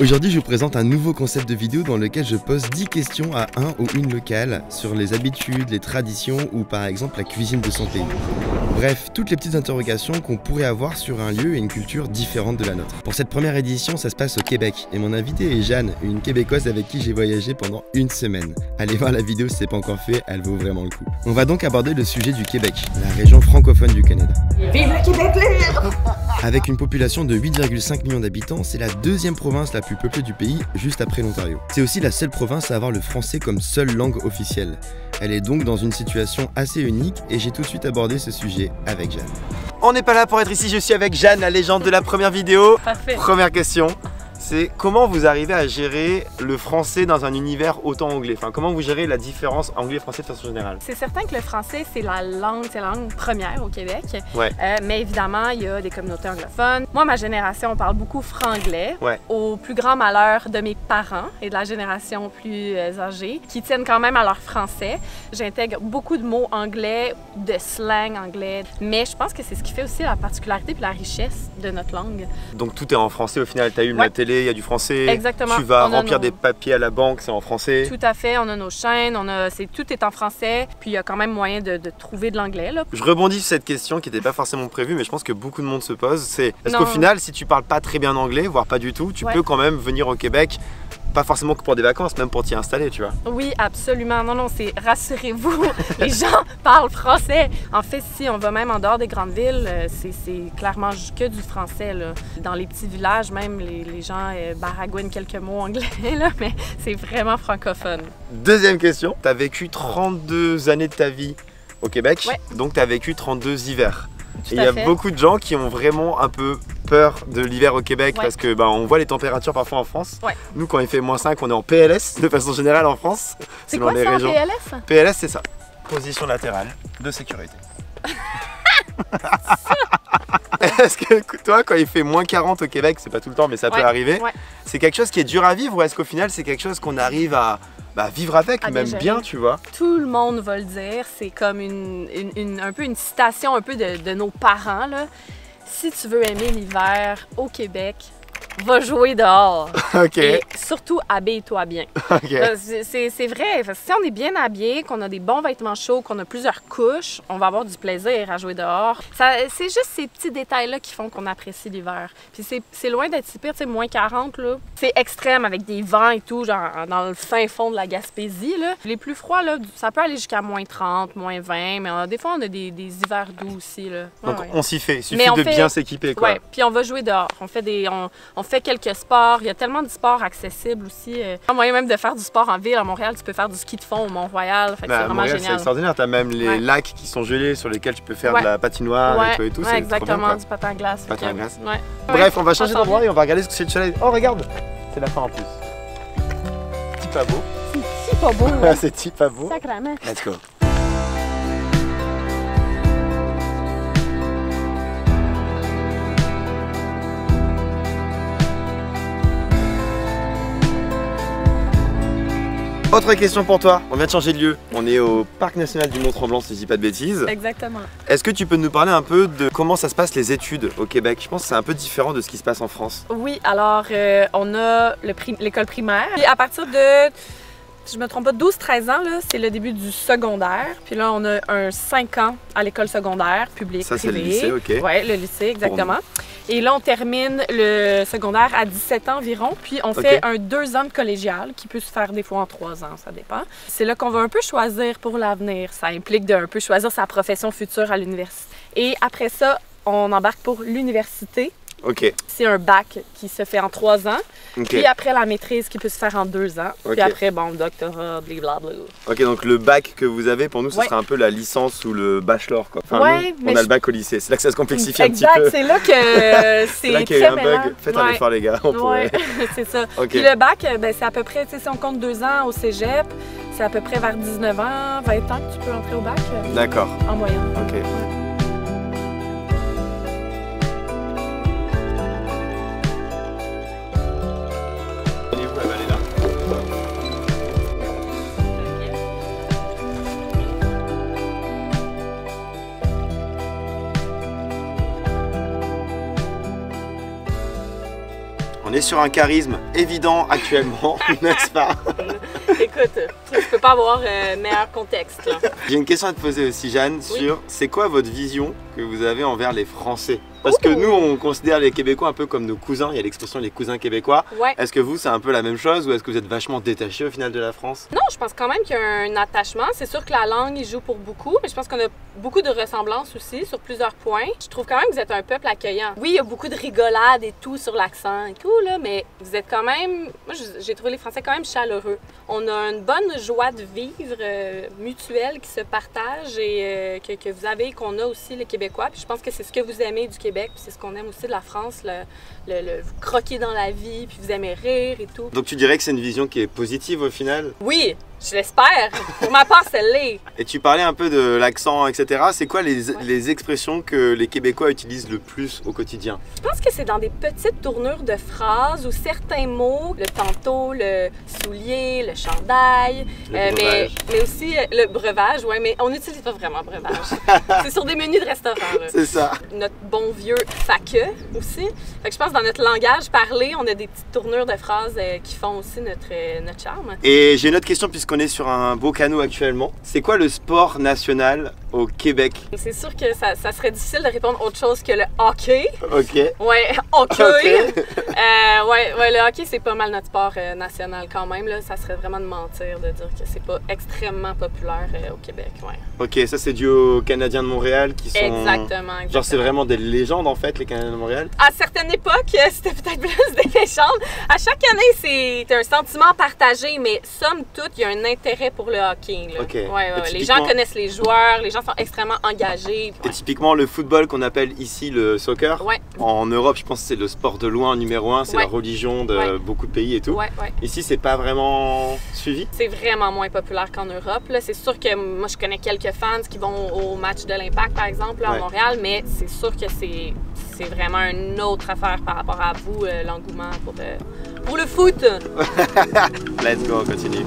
Aujourd'hui, je vous présente un nouveau concept de vidéo dans lequel je pose 10 questions à un ou une locale sur les habitudes, les traditions ou par exemple la cuisine de son pays. Bref, toutes les petites interrogations qu'on pourrait avoir sur un lieu et une culture différente de la nôtre. Pour cette première édition, ça se passe au Québec et mon invitée est Jeanne, une Québécoise avec qui j'ai voyagé pendant une semaine. Allez voir la vidéo si c'est pas encore fait, elle vaut vraiment le coup. On va donc aborder le sujet du Québec, la région francophone du Canada. Vive le Québec libre! Avec une population de 8,5 millions d'habitants, c'est la deuxième province la plus peuplée du pays, juste après l'Ontario. C'est aussi la seule province à avoir le français comme seule langue officielle. Elle est donc dans une situation assez unique et j'ai tout de suite abordé ce sujet avec Jeanne. On n'est pas là pour être ici, je suis avec Jeanne, la légende de la première vidéo. Parfait. Première question, c'est comment vous arrivez à gérer le français dans un univers autant anglais? Enfin, comment vous gérez la différence anglais-français de façon générale? C'est certain que le français, c'est la langue première au Québec. Ouais. Mais évidemment, il y a des communautés anglophones. Moi, ma génération, on parle beaucoup franglais. Ouais. Au plus grand malheur de mes parents et de la génération plus âgée, qui tiennent quand même à leur français. J'intègre beaucoup de mots anglais, de slang anglais. Mais je pense que c'est ce qui fait aussi la particularité et la richesse de notre langue. Donc tout est en français au final, tu allumes la télé, il y a du français. Exactement. Tu vas remplir des papiers à la banque, c'est en français. Tout à fait, on a nos chaînes, tout est en français, puis il y a quand même moyen de trouver de l'anglais. Je rebondis sur cette question qui n'était pas forcément prévue, mais je pense que beaucoup de monde se pose, c'est est-ce qu'au final, si tu parles pas très bien anglais, voire pas du tout, tu peux quand même venir au Québec, pas forcément que pour des vacances, même pour t'y installer, tu vois? Oui, absolument. Non, c'est rassurez-vous, les gens parlent français. En fait, si on va même en dehors des grandes villes, c'est clairement que du français, là. Dans les petits villages, même, les gens baragouinent quelques mots anglais, là, mais c'est vraiment francophone. Deuxième question. Tu as vécu 32 années de ta vie au Québec, donc tu as vécu 32 hivers. Et il y a beaucoup de gens qui ont vraiment un peu peur de l'hiver au Québec parce que on voit les températures parfois en France. Nous, quand il fait -5, on est en PLS de façon générale en France. C'est quoi ça, régions. PLS? PLS, c'est ça. Position latérale de sécurité. Est-ce que toi, quand il fait -40 au Québec, c'est pas tout le temps, mais ça peut arriver, c'est quelque chose qui est dur à vivre ou est-ce qu'au final, c'est quelque chose qu'on arrive à vivre avec, même bien, tu vois? Tout le monde va le dire, c'est comme un peu une citation un peu de nos parents, là. Si tu veux aimer l'hiver au Québec, va jouer dehors. Et surtout, habille-toi bien. C'est vrai, parce que si on est bien habillé, qu'on a des bons vêtements chauds, qu'on a plusieurs couches, on va avoir du plaisir à jouer dehors. C'est juste ces petits détails-là qui font qu'on apprécie l'hiver. Puis c'est loin d'être si pire, tu sais, -40, là. C'est extrême avec des vents et tout, genre dans le fin fond de la Gaspésie, là. Les plus froids, là, ça peut aller jusqu'à -30, -20, mais des fois, on a des hivers doux aussi, là. Donc on s'y fait, il suffit de bien s'équiper, quoi. Ouais, puis on va jouer dehors. On fait quelques sports. Il y a tellement de sports accessibles aussi. Il y a moyen même de faire du sport en ville. À Montréal, tu peux faire du ski de fond au Mont-Royal. C'est vraiment génial. C'est extraordinaire. Tu as même les lacs qui sont gelés sur lesquels tu peux faire de la patinoire et tout. Ouais, exactement, du patin à glace. Bref, on va changer d'endroit et on va regarder ce que c'est le soleil. Oh, regarde! C'est la fin en plus. C'est pas beau. C'est pas beau. C'est pas beau. Sacrément. Let's go. Autre question pour toi, on vient de changer de lieu. On est au Parc National du Mont-Tremblant, si je dis pas de bêtises. Exactement. Est-ce que tu peux nous parler un peu de comment ça se passe les études au Québec? Je pense que c'est un peu différent de ce qui se passe en France. Oui, alors on a l'école primaire. Puis à partir de, si je me trompe pas, 12-13 ans, c'est le début du secondaire. Puis là, on a un 5 ans à l'école secondaire, publique, ça, c'est le lycée, OK. Oui, le lycée, exactement. Et là, on termine le secondaire à 17 ans environ, puis on fait un 2 ans de collégial qui peut se faire des fois en 3 ans, ça dépend. C'est là qu'on va un peu choisir pour l'avenir. Ça implique d'un peu choisir sa profession future à l'université. Et après ça, on embarque pour l'université. C'est un bac qui se fait en 3 ans. Puis après, la maîtrise qui peut se faire en 2 ans. Puis après, le doctorat, blablabla. Ok, donc le bac que vous avez, pour nous, ce sera un peu la licence ou le bachelor, quoi. Enfin, nous, on a le bac au lycée. C'est là que ça se complexifie un petit peu. C'est là que c'est là qu'il y a eu un bug. Faites un effort, les gars. C'est ça. Puis le bac, c'est à peu près, si on compte 2 ans au cégep, c'est à peu près vers 19 ans, 20 ans que tu peux entrer au bac. D'accord. En moyenne. Ok. est sur un charisme évident actuellement, n'est-ce pas? Écoute, je peux pas avoir meilleur contexte. J'ai une question à te poser aussi, Jeanne, sur c'est quoi votre vision que vous avez envers les Français? Parce que nous, on considère les Québécois un peu comme nos cousins, il y a l'expression les cousins québécois. Ouais. Est-ce que vous, c'est un peu la même chose ou est-ce que vous êtes vachement détachés au final de la France? Non, je pense quand même qu'il y a un attachement. C'est sûr que la langue, il joue pour beaucoup, mais je pense qu'on a beaucoup de ressemblances aussi sur plusieurs points. Je trouve quand même que vous êtes un peuple accueillant. Oui, il y a beaucoup de rigolade et tout sur l'accent et tout, là, mais vous êtes quand même... Moi, j'ai trouvé les Français quand même chaleureux. On a une bonne joie de vivre mutuelle qui se partage et que vous avez, qu'on a aussi les Québécois. Puis je pense que c'est ce que vous aimez du Québec, puis c'est ce qu'on aime aussi de la France, vous croquez dans la vie, puis vous aimez rire et tout. Donc tu dirais que c'est une vision qui est positive au final? Oui, je l'espère. Pour ma part, c'est l'est. Et tu parlais un peu de l'accent, etc. C'est quoi les expressions que les Québécois utilisent le plus au quotidien? Je pense que c'est dans des petites tournures de phrases ou certains mots, le tantôt, le soulier, le chandail, mais aussi le breuvage, ouais, mais on n'utilise pas vraiment breuvage. C'est sur des menus de restaurant. C'est ça. Notre bon vieux faque aussi. Fait que je pense que dans notre langage parlé, on a des petites tournures de phrases qui font aussi notre charme. Et j'ai une autre question puisqu'on est sur un beau canot actuellement. C'est quoi le sport national au Québec? C'est sûr que ça serait difficile de répondre autre chose que le hockey. OK. Ouais, hockey. Okay. Ouais, le hockey, c'est pas mal notre sport national quand même. Là. Ça serait vraiment de mentir de dire que c'est pas extrêmement populaire au Québec. Ouais. OK, ça c'est dû aux Canadiens de Montréal qui sont... Exactement. Genre c'est vraiment des légendes en fait, les Canadiens de Montréal? À certaines époques, c'était peut-être plus des légendes. À chaque année, c'est un sentiment partagé, mais somme toute, il y a un intérêt pour le hockey. Là. Okay. Ouais. Les gens connaissent les joueurs, les gens sont extrêmement engagés. Et typiquement, le football qu'on appelle ici le soccer, en Europe, je pense que c'est le sport de loin numéro 1, c'est la religion de beaucoup de pays et tout. Ici, c'est pas vraiment suivi? C'est vraiment moins populaire qu'en Europe. C'est sûr que moi, je connais quelques fans qui vont au match de l'Impact, par exemple, là, à Montréal, mais c'est sûr que c'est vraiment une autre affaire par rapport à vous, l'engouement pour le foot. Let's go, on continue.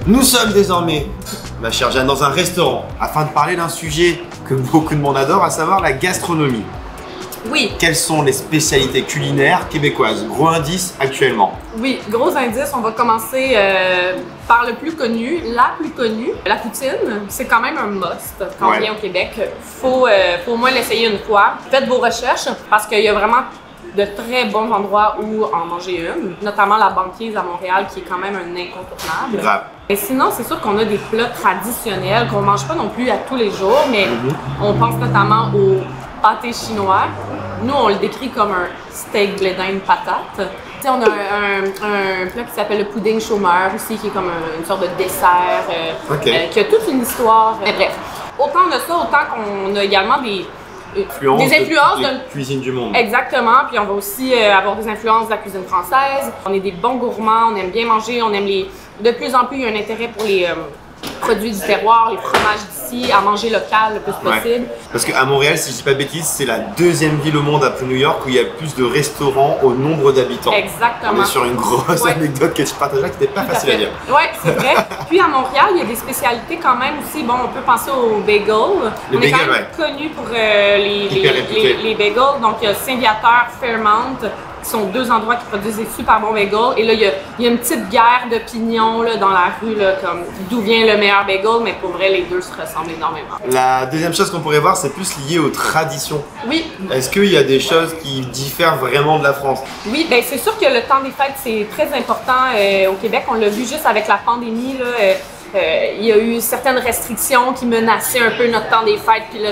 Nous sommes désormais, ma chère Jeanne, dans un restaurant afin de parler d'un sujet que beaucoup de monde adore, à savoir la gastronomie. Oui. Quelles sont les spécialités culinaires québécoises? Gros indice actuellement. Oui, gros indice, on va commencer par le plus connu, la plus connue, la poutine. C'est quand même un must quand on vient au Québec. Faut au moins l'essayer une fois. Faites vos recherches parce qu'il y a vraiment de très bons endroits où en manger une, notamment la Banquise à Montréal qui est quand même un incontournable. Grave. Et sinon, c'est sûr qu'on a des plats traditionnels qu'on mange pas non plus à tous les jours, mais on pense notamment au pâté chinois. Nous, on le décrit comme un steak blé d'Inde patate. T'sais, on a un plat qui s'appelle le pudding chômeur aussi, qui est comme une sorte de dessert, qui a toute une histoire. Mais bref, autant on a ça, autant qu'on a également des influences de la cuisine du monde. Exactement, puis on va aussi avoir des influences de la cuisine française. On est des bons gourmands, on aime bien manger, on aime de plus en plus, il y a un intérêt pour les produits du terroir, les fromages d'ici, à manger local le plus possible. Parce qu'à Montréal, si je dis pas de bêtises, c'est la deuxième ville au monde après New York où il y a plus de restaurants au nombre d'habitants. Exactement. On est sur une grosse anecdote que tu partages là qui n'était pas facile à dire. Oui, c'est vrai. Puis à Montréal, il y a des spécialités quand même aussi. Bon, on peut penser aux bagels. On est quand même connu pour les bagels. Donc il y a Saint-Viateur, Fairmount, qui sont deux endroits qui produisent des super bons bagels. Et là, il y a une petite guerre d'opinion dans la rue, là, comme d'où vient le meilleur bagel, mais pour vrai, les deux se ressemblent énormément. La deuxième chose qu'on pourrait voir, c'est plus lié aux traditions. Oui. Est-ce qu'il y a des choses qui diffèrent vraiment de la France? Oui, bien c'est sûr que le temps des fêtes, c'est très important au Québec. On l'a vu juste avec la pandémie, là. Il y a eu certaines restrictions qui menaçaient un peu notre temps des fêtes, puis là,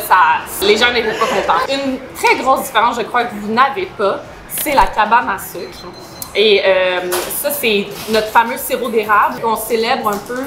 les gens n'étaient pas contents. Une très grosse différence, je crois, que vous n'avez pas, c'est la cabane à sucre. Et ça, c'est notre fameux sirop d'érable. On célèbre un peu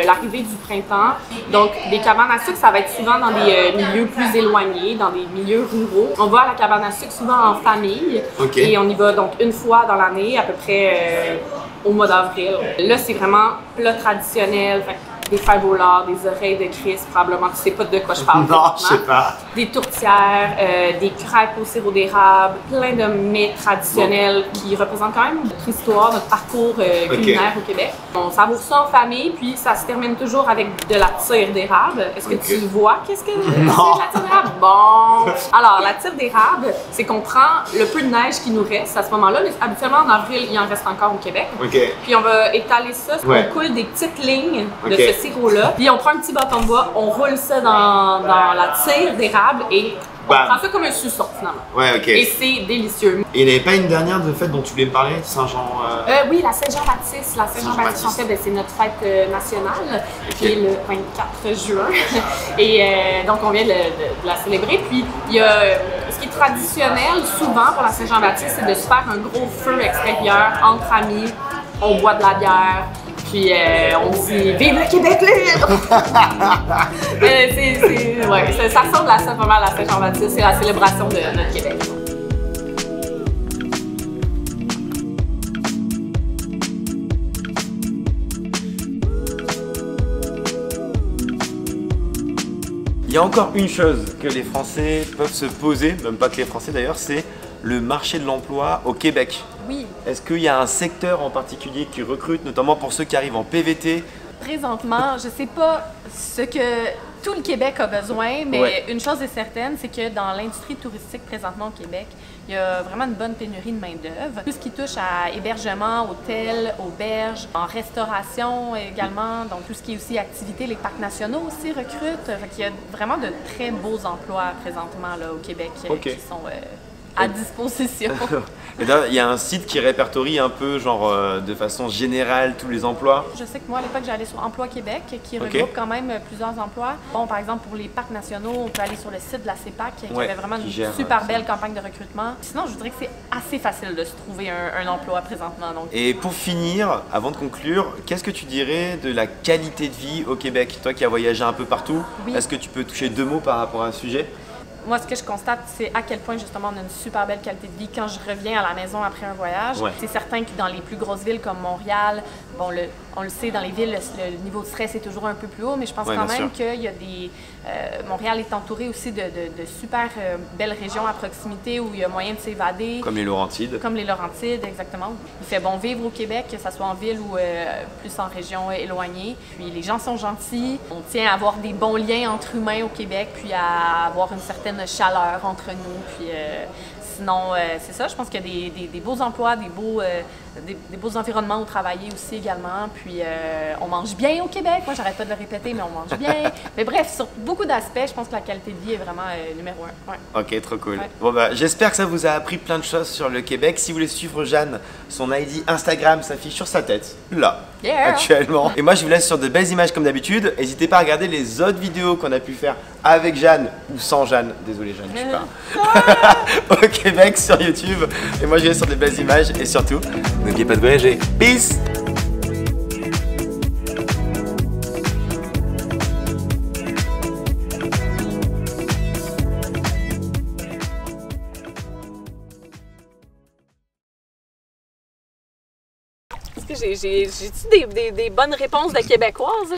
l'arrivée du printemps. Donc, des cabanes à sucre, ça va être souvent dans des milieux plus éloignés, dans des milieux ruraux. On va à la cabane à sucre souvent en famille. Et on y va donc une fois dans l'année, à peu près au mois d'avril. Là, c'est vraiment plat traditionnel. des fèves au lard, des oreilles de Christ, probablement tu sais pas de quoi je parle. Non, je sais pas. Des tourtières, des crêpes au sirop d'érable, plein de mets traditionnels qui représentent quand même notre histoire, notre parcours culinaire au Québec. On savoure ça en famille, puis ça se termine toujours avec de la tire d'érable. Est-ce que tu vois qu'est-ce que c'est la tire d'érable? Bon! Alors, la tire d'érable, c'est qu'on prend le peu de neige qui nous reste à ce moment-là. Habituellement, en avril, il en reste encore au Québec. Puis on va étaler ça, on coule des petites lignes de ce sirop-là. Puis on prend un petit bâton de bois, on roule ça dans la tire d'érable et on prend ça comme un suçon finalement. Et c'est délicieux. Et il n'y avait pas une dernière de fête dont tu voulais me parler, Saint-Jean Oui, la Saint-Jean-Baptiste. La Saint-Jean-Baptiste, en fait, c'est notre fête nationale qui est le 24 juin. Et donc, on vient de la célébrer. Puis, il y a ce qui est traditionnel souvent pour la Saint-Jean-Baptiste, c'est de se faire un gros feu extérieur entre amis. On boit de la bière. Puis on dit « Vive le Québec libre! » ça ressemble à ça, pas mal, la Saint-Jean-Baptiste. C'est la célébration de notre Québec. Il y a encore une chose que les Français peuvent se poser, même pas que les Français d'ailleurs, c'est le marché de l'emploi au Québec. Oui. Est-ce qu'il y a un secteur en particulier qui recrute, notamment pour ceux qui arrivent en PVT? Présentement, je ne sais pas ce que tout le Québec a besoin, mais une chose est certaine, c'est que dans l'industrie touristique présentement au Québec, il y a vraiment une bonne pénurie de main-d'œuvre. Tout ce qui touche à hébergement, hôtels, auberges, en restauration également, donc tout ce qui est aussi activité, les parcs nationaux aussi recrutent. Il y a vraiment de très beaux emplois présentement là, au Québec qui sont à disposition. Et là, il y a un site qui répertorie un peu, genre, de façon générale, tous les emplois. Je sais que moi, à l'époque, j'allais sur Emploi Québec, qui regroupe quand même plusieurs emplois. Bon, par exemple, pour les parcs nationaux, on peut aller sur le site de la CEPAC, qui avait vraiment une super belle campagne de recrutement. Sinon, je dirais que c'est assez facile de se trouver un emploi présentement. Donc. Et pour finir, avant de conclure, qu'est-ce que tu dirais de la qualité de vie au Québec? Toi qui as voyagé un peu partout, est-ce que tu peux toucher 2 mots par rapport à ce sujet? Moi, ce que je constate, c'est à quel point, justement, on a une super belle qualité de vie quand je reviens à la maison après un voyage. C'est certain que dans les plus grosses villes comme Montréal, bon, on le sait, dans les villes, le niveau de stress est toujours un peu plus haut, mais je pense quand même qu'il y a des... Montréal est entouré aussi de super belles régions à proximité où il y a moyen de s'évader. Comme les Laurentides. Comme les Laurentides, exactement. Il fait bon vivre au Québec, que ce soit en ville ou plus en région éloignée. Puis les gens sont gentils. On tient à avoir des bons liens entre humains au Québec, puis à avoir une certaine chaleur entre nous. Puis sinon, c'est ça, je pense qu'il y a des beaux emplois, des beaux environnements où travailler aussi également. Puis on mange bien au Québec. Moi, j'arrête pas de le répéter, mais on mange bien. Mais bref, sur beaucoup d'aspects, je pense que la qualité de vie est vraiment numéro 1. Ok, trop cool. Bon, bah, j'espère que ça vous a appris plein de choses sur le Québec. Si vous voulez suivre Jeanne, son ID Instagram s'affiche sur sa tête, là, actuellement. Et moi, je vous laisse sur de belles images comme d'habitude. N'hésitez pas à regarder les autres vidéos qu'on a pu faire avec Jeanne ou sans Jeanne. Désolé, Jeanne, je sais pas. Au Québec sur YouTube. Et moi, je vais sur de belles images et surtout, n'oubliez pas de voyager. Peace! Est-ce que j'ai-tu des bonnes réponses de Québécoises?